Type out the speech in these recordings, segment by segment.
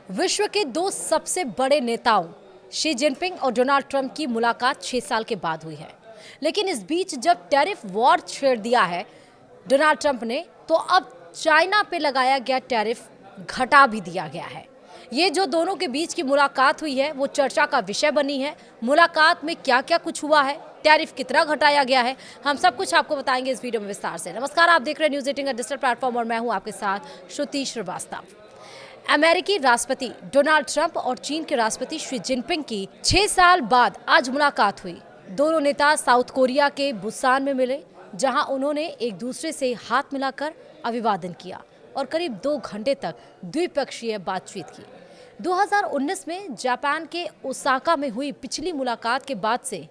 विश्व के दो सबसे बड़े नेताओं शी जिनपिंग और डोनाल्ड ट्रंप की मुलाकात 6 साल के बाद हुई है। लेकिन इस बीच जब टैरिफ वॉर छेड़ दिया है डोनाल्ड ट्रंप ने, तो अब चाइना पे लगाया गया टैरिफ घटा भी दिया गया है। ये जो दोनों के बीच की मुलाकात हुई है वो चर्चा का विषय बनी है। मुलाकात में क्या क्या कुछ हुआ है, टैरिफ कितना घटाया गया है, हम सब कुछ आपको बताएंगे इस वीडियो में विस्तार से। नमस्कार, आप देख रहे हैं न्यूज़ 18 डिजिटल प्लेटफॉर्म और मैं हूं आपके साथ श्रुति श्रीवास्तव। अमेरिकी राष्ट्रपति डोनाल्ड ट्रंप और चीन के राष्ट्रपति शी जिनपिंग की 6 साल बाद आज मुलाकात हुई। दोनों नेता साउथ कोरिया के बुसान में मिले, जहां उन्होंने एक दूसरे से हाथ मिलाकर अभिवादन किया और करीब 2 घंटे तक द्विपक्षीय बातचीत की। 2019 में जापान के ओसाका में हुई पिछली मुलाकात के बाद से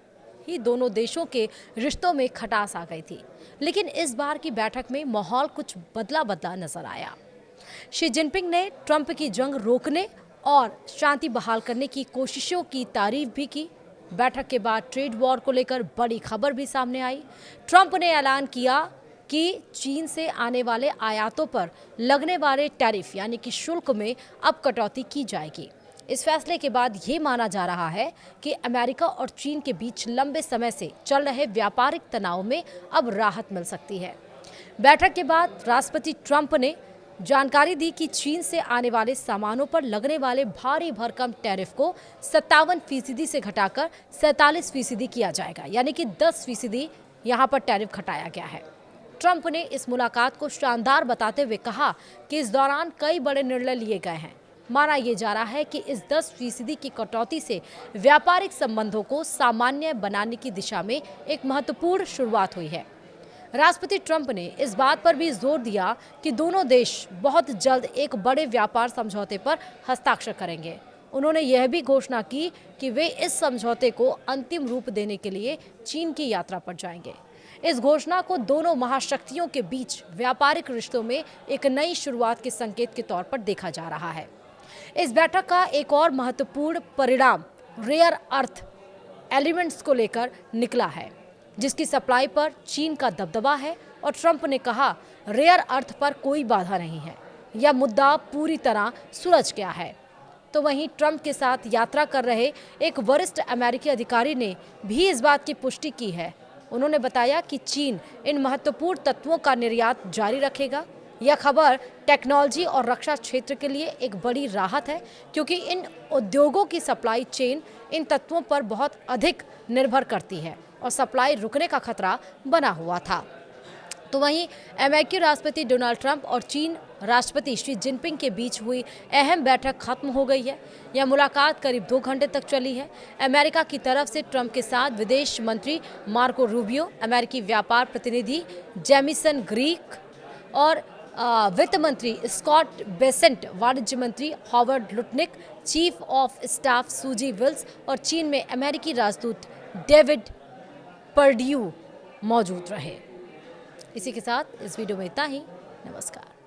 ही दोनों देशों के रिश्तों में खटास आ गई थी, लेकिन इस बार की बैठक में माहौल कुछ बदला नजर आया। शी जिनपिंग ने ट्रंप की जंग रोकने और शांति बहाल करने की कोशिशों की तारीफ भी की। बैठक के बाद ट्रेड वॉर को लेकर बड़ी खबर भी सामने आई। ट्रंप ने ऐलान किया कि चीन से आने वाले आयातों पर लगने वाले टैरिफ यानी कि शुल्क में अब कटौती की जाएगी। इस फैसले के बाद ये माना जा रहा है कि अमेरिका और चीन के बीच लंबे समय से चल रहे व्यापारिक तनाव में अब राहत मिल सकती है। बैठक के बाद राष्ट्रपति ट्रंप ने जानकारी दी कि चीन से आने वाले सामानों पर लगने वाले भारी भरकम टैरिफ को 57% से घटाकर 47% किया जाएगा, यानी कि 10% यहाँ पर टैरिफ घटाया गया है। ट्रंप ने इस मुलाकात को शानदार बताते हुए कहा कि इस दौरान कई बड़े निर्णय लिए गए हैं। माना यह जा रहा है कि इस 10% की कटौती से व्यापारिक संबंधों को सामान्य बनाने की दिशा में एक महत्वपूर्ण शुरुआत हुई है। राष्ट्रपति ट्रंप ने इस बात पर भी जोर दिया कि दोनों देश बहुत जल्द एक बड़े व्यापार समझौते पर हस्ताक्षर करेंगे। उन्होंने यह भी घोषणा की कि वे इस समझौते को अंतिम रूप देने के लिए चीन की यात्रा पर जाएंगे। इस घोषणा को दोनों महाशक्तियों के बीच व्यापारिक रिश्तों में एक नई शुरुआत के संकेत के तौर पर देखा जा रहा है। इस बैठक का एक और महत्वपूर्ण परिणाम रेयर अर्थ एलिमेंट्स को लेकर निकला है, जिसकी सप्लाई पर चीन का दबदबा है और ट्रंप ने कहा रेयर अर्थ पर कोई बाधा नहीं है, यह मुद्दा पूरी तरह सुलझ गया है। तो वहीं ट्रंप के साथ यात्रा कर रहे एक वरिष्ठ अमेरिकी अधिकारी ने भी इस बात की पुष्टि की है। उन्होंने बताया कि चीन इन महत्वपूर्ण तत्वों का निर्यात जारी रखेगा। यह खबर टेक्नोलॉजी और रक्षा क्षेत्र के लिए एक बड़ी राहत है, क्योंकि इन उद्योगों की सप्लाई चेन इन तत्वों पर बहुत अधिक निर्भर करती है और सप्लाई रुकने का खतरा बना हुआ था। तो वहीं अमेरिकी राष्ट्रपति डोनाल्ड ट्रंप और चीन राष्ट्रपति शी जिनपिंग के बीच हुई अहम बैठक खत्म हो गई है। यह मुलाकात करीब 2 घंटे तक चली है। अमेरिका की तरफ से ट्रंप के साथ विदेश मंत्री मार्को रूबियो, अमेरिकी व्यापार प्रतिनिधि जेमिसन ग्रीक और वित्त मंत्री स्कॉट बेसेंट, वाणिज्य मंत्री Howard Lutnick, chief of staff सूजी विल्स और चीन में अमेरिकी राजदूत डेविड पर्ड्यू मौजूद रहे। इसी के साथ इस वीडियो में इतना ही। नमस्कार।